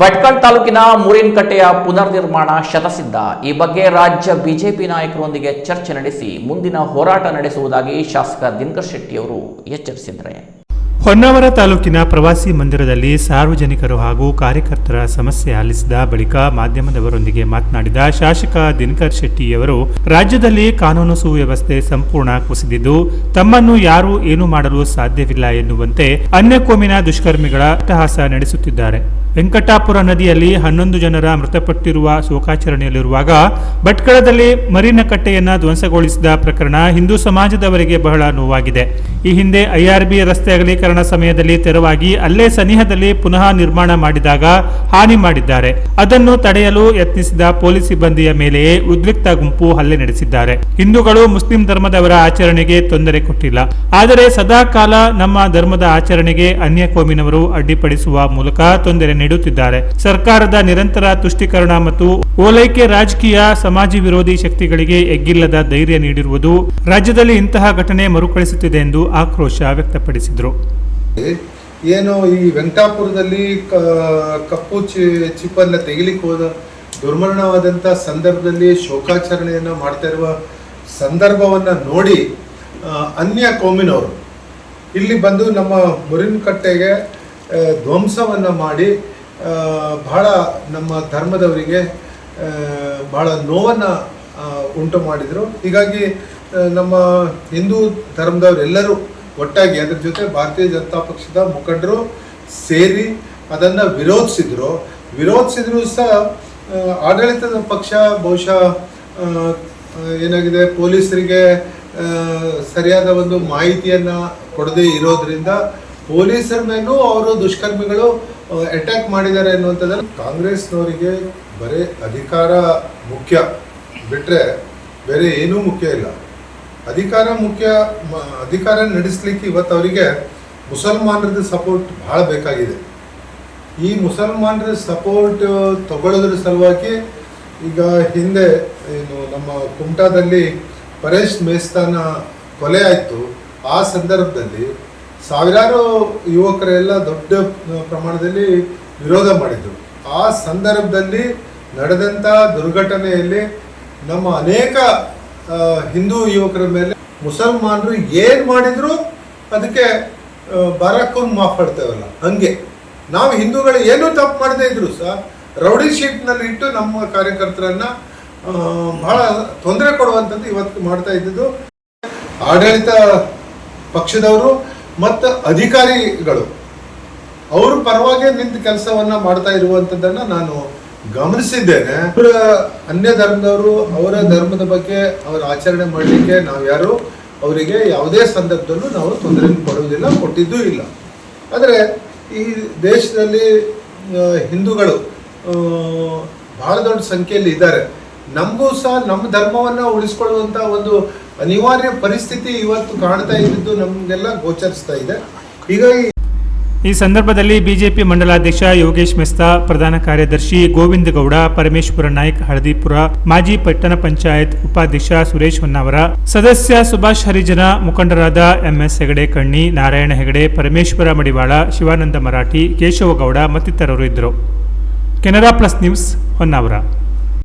ಭಟ್ಕಳ ತಾಲೂಕಿನ ಮೂರಿನಕಟ್ಟೆಯ ಪುನರ್ ನಿರ್ಮಾಣ ಶತಸಿದ್ಧ. ಈ ಬಗ್ಗೆ ರಾಜ್ಯ ಬಿಜೆಪಿ ನಾಯಕರೊಂದಿಗೆ ಚರ್ಚೆ ನಡೆಸಿ ಮುಂದಿನ ಹೋರಾಟ ನಡೆಸುವುದಾಗಿ ಶಾಸಕ ದಿನಕರ್ ಶೆಟ್ಟಿ ಅವರು ಎಚ್ಚರಿಸಿದ್ದಾರೆ. ಹೊನ್ನಾವರ ತಾಲೂಕಿನ ಪ್ರವಾಸಿ ಮಂದಿರದಲ್ಲಿ ಸಾರ್ವಜನಿಕರು ಹಾಗೂ ಕಾರ್ಯಕರ್ತರ ಸಮಸ್ಯೆ ಆಲಿಸಿದ ಬಳಿಕ ಮಾಧ್ಯಮದವರೊಂದಿಗೆ ಮಾತನಾಡಿದ ಶಾಸಕ ದಿನಕರ್ ಶೆಟ್ಟಿಯವರು, ರಾಜ್ಯದಲ್ಲಿ ಕಾನೂನು ಸುವ್ಯವಸ್ಥೆ ಸಂಪೂರ್ಣ ಕುಸಿದಿದ್ದು ತಮ್ಮನ್ನು ಯಾರೂ ಏನು ಮಾಡಲು ಸಾಧ್ಯವಿಲ್ಲ ಎನ್ನುವಂತೆ ಅನ್ಯ ಕೋಮಿನ ದುಷ್ಕರ್ಮಿಗಳ ಅಟ್ಟಹಾಸ ನಡೆಸುತ್ತಿದ್ದಾರೆ. ವೆಂಕಟಾಪುರ ನದಿಯಲ್ಲಿ 11 ಜನರ ಮೃತಪಟ್ಟಿರುವ ಶೋಕಾಚರಣೆಯಲ್ಲಿರುವಾಗ ಭಟ್ಕಳದಲ್ಲಿ ಮರಿನಕಟ್ಟೆಯನ್ನು ಧ್ವಂಸಗೊಳಿಸಿದ ಪ್ರಕರಣ ಹಿಂದೂ ಸಮಾಜದವರಿಗೆ ಬಹಳ ನೋವಾಗಿದೆ. ಈ ಹಿಂದೆ IRB ರಸ್ತೆ ಅಗಲೀಕರಣ ಸಮಯದಲ್ಲಿ ತೆರವಾಗಿ ಅಲ್ಲೇ ಸನಿಹದಲ್ಲಿ ಪುನಃ ನಿರ್ಮಾಣ ಮಾಡಿದಾಗ ಹಾನಿ ಮಾಡಿದ್ದಾರೆ. ಅದನ್ನು ತಡೆಯಲು ಯತ್ನಿಸಿದ ಪೊಲೀಸ್ ಸಿಬ್ಬಂದಿಯ ಮೇಲೆಯೇ ಉದ್ರಿಕ್ತ ಗುಂಪು ಹಲ್ಲೆ ನಡೆಸಿದ್ದಾರೆ. ಹಿಂದೂಗಳು ಮುಸ್ಲಿಂ ಧರ್ಮದವರ ಆಚರಣೆಗೆ ತೊಂದರೆ ಕೊಟ್ಟಿಲ್ಲ, ಆದರೆ ಸದಾ ಕಾಲ ನಮ್ಮ ಧರ್ಮದ ಆಚರಣೆಗೆ ಅನ್ಯ ಕೋಮಿನವರು ಅಡ್ಡಿಪಡಿಸುವ ಮೂಲಕ ತೊಂದರೆ ನೀಡುತ್ತಿದ್ದಾರೆ. ಸರ್ಕಾರದ ನಿರಂತರ ತುಷ್ಟೀಕರಣ ಮತ್ತು ಓಲೈಕೆ ರಾಜಕೀಯ ಸಮಾಜ ವಿರೋಧಿ ಶಕ್ತಿಗಳಿಗೆ ಎಗ್ಗಿಲ್ಲದ ಧೈರ್ಯ ನೀಡಿರುವುದು ರಾಜ್ಯದಲ್ಲಿ ಇಂತಹ ಘಟನೆ ಮರುಕಳಿಸುತ್ತಿದೆ ಎಂದು ಆಕ್ರೋಶ ವ್ಯಕ್ತಪಡಿಸಿದರು. ಏನು ಈ ವೆಂಕಟಾಪುರದಲ್ಲಿ ಕಪ್ಪು ಚಿಪ್ಪನ್ನ ತೆಗಿಲಿಕ್ಕೆ ಹೋದ ದುರ್ಮರಣವಾದಂಥ ಸಂದರ್ಭದಲ್ಲಿ ಶೋಕಾಚರಣೆಯನ್ನು ಮಾಡ್ತಾ ಇರುವ ಸಂದರ್ಭವನ್ನು ನೋಡಿ ಅನ್ಯ ಕೋಮಿನವರು ಇಲ್ಲಿ ಬಂದು ನಮ್ಮ ಮುರಿನಕಟ್ಟೆಗೆ ಧ್ವಂಸವನ್ನು ಮಾಡಿ ಬಹಳ ನಮ್ಮ ಧರ್ಮದವರಿಗೆ ಬಹಳ ನೋವನ್ನು ಉಂಟು ಮಾಡಿದರು. ಹೀಗಾಗಿ ನಮ್ಮ ಹಿಂದೂ ಧರ್ಮದವರೆಲ್ಲರೂ ಒಟ್ಟಾಗಿ ಅದರ ಜೊತೆ ಭಾರತೀಯ ಜನತಾ ಪಕ್ಷದ ಮುಖಂಡರು ಸೇರಿ ಅದನ್ನು ವಿರೋಧಿಸಿದ್ರು ಸಹ ಆಡಳಿತದ ಪಕ್ಷ ಬಹುಶಃ ಏನಾಗಿದೆ, ಪೊಲೀಸರಿಗೆ ಸರಿಯಾದ ಒಂದು ಮಾಹಿತಿಯನ್ನು ಕೊಡದೇ ಇರೋದ್ರಿಂದ ಪೊಲೀಸರ ಮೇಲೂ ಅವರು ದುಷ್ಕರ್ಮಿಗಳು ಅಟ್ಯಾಕ್ ಮಾಡಿದ್ದಾರೆ ಅನ್ನುವಂಥದ್ದನ್ನು ಕಾಂಗ್ರೆಸ್ನವರಿಗೆ ಬರೀ ಅಧಿಕಾರ ಮುಖ್ಯ ಬಿಟ್ಟರೆ ಬೇರೆ ಏನೂ ಮುಖ್ಯ ಇಲ್ಲ. ಅಧಿಕಾರ ನಡೆಸಲಿಕ್ಕೆ ಇವತ್ತು ಅವರಿಗೆ ಮುಸಲ್ಮಾನರದ ಸಪೋರ್ಟ್ ಭಾಳ ಬೇಕಾಗಿದೆ. ಈ ಮುಸಲ್ಮಾನರ ಸಪೋರ್ಟ್ ತಗೊಳ್ಳೋದ್ರ ಸಲುವಾಗಿ ಈಗ ಹಿಂದೆ ಏನು ನಮ್ಮ ಕುಮಟಾದಲ್ಲಿ ಪರೇಶ್ ಮೇಸ್ತಾನ ಕೊಲೆ ಆಯಿತು. ಆ ಸಂದರ್ಭದಲ್ಲಿ ಸಾವಿರಾರು ಯುವಕರೆಲ್ಲ ದೊಡ್ಡ ಪ್ರಮಾಣದಲ್ಲಿ ವಿರೋಧ ಮಾಡಿದರು. ಆ ಸಂದರ್ಭದಲ್ಲಿ ನಡೆದಂಥ ದುರ್ಘಟನೆಯಲ್ಲಿ ನಮ್ಮ ಅನೇಕ ಹಿಂದೂ ಯುವಕರ ಮೇಲೆ ಮುಸಲ್ಮಾನರು ಏನು ಮಾಡಿದ್ರು ಅದಕ್ಕೆ ಬಾರಾಕೂನ್ ಮಾತಾಡ್ತೇವಲ್ಲ, ಹಂಗೆ ನಾವು ಹಿಂದೂಗಳು ಏನೂ ತಪ್ಪು ಮಾಡದೇ ಇದ್ರು ಸಹ ರೌಡಿ ಶೀಟ್ನಲ್ಲಿ ಇಟ್ಟು ನಮ್ಮ ಕಾರ್ಯಕರ್ತರನ್ನ ಬಹಳ ತೊಂದರೆ ಕೊಡುವಂಥದ್ದು ಇವತ್ತು ಮಾಡ್ತಾ ಇದ್ದಿದ್ದು ಆಡಳಿತ ಪಕ್ಷದವರು ಮತ್ತು ಅಧಿಕಾರಿಗಳು ಅವರು ಪರವಾಗಿ ನಿಂತು ಕೆಲಸವನ್ನ ಮಾಡ್ತಾ ಇರುವಂಥದ್ದನ್ನು ನಾನು ಗಮನಿಸಿದ್ದೇನೆ. ಅನ್ಯ ಧರ್ಮದವರು ಅವರ ಧರ್ಮದ ಬಗ್ಗೆ ಅವರ ಆಚರಣೆ ಮಾಡಲಿಕ್ಕೆ ನಾವು ಯಾರು ಅವರಿಗೆ ಯಾವುದೇ ಸಂದರ್ಭದಲ್ಲೂ ನಾವು ತೊಂದರೆ ಕೊಡುವುದಿಲ್ಲ, ಕೊಟ್ಟಿದ್ದೂ ಇಲ್ಲ. ಆದರೆ ಈ ದೇಶದಲ್ಲಿ ಹಿಂದೂಗಳು ಬಹಳ ದೊಡ್ಡ ಸಂಖ್ಯೆಯಲ್ಲಿ ಇದ್ದಾರೆ. ನಮಗೂ ಸಹ ನಮ್ಮ ಧರ್ಮವನ್ನು ಉಳಿಸ್ಕೊಳ್ಳುವಂಥ ಒಂದು ಅನಿವಾರ್ಯ ಪರಿಸ್ಥಿತಿ ಇವತ್ತು ಕಾಣ್ತಾ ಇದ್ದು ನಮಗೆಲ್ಲ ಗೋಚರಿಸ್ತಾ ಇದೆ. ಹೀಗಾಗಿ ಈ ಸಂದರ್ಭದಲ್ಲಿ ಬಿಜೆಪಿ ಮಂಡಲಾಧ್ಯಕ್ಷ ಯೋಗೇಶ್ ಮೆಸ್ತಾ, ಪ್ರಧಾನ ಕಾರ್ಯದರ್ಶಿ ಗೋವಿಂದ ಗೌಡ, ಪರಮೇಶ್ವರ ನಾಯ್ಕ್ ಹಳದಿಪುರ, ಮಾಜಿ ಪಟ್ಟಣ ಪಂಚಾಯತ್ ಉಪಾಧ್ಯಕ್ಷ ಸುರೇಶ್ ಹೊನ್ನಾವರ, ಸದಸ್ಯ ಸುಭಾಷ್ ಹರಿಜನ, ಮುಖಂಡರಾದ MS ಹೆಗಡೆ ಕಣ್ಣಿ, ನಾರಾಯಣ ಹೆಗಡೆ, ಪರಮೇಶ್ವರ ಮಡಿವಾಳ, ಶಿವಾನಂದ ಮರಾಠಿ, ಕೇಶವಗೌಡ ಮತ್ತಿತರರು ಇದ್ದರು. Canara plus news Honnavar.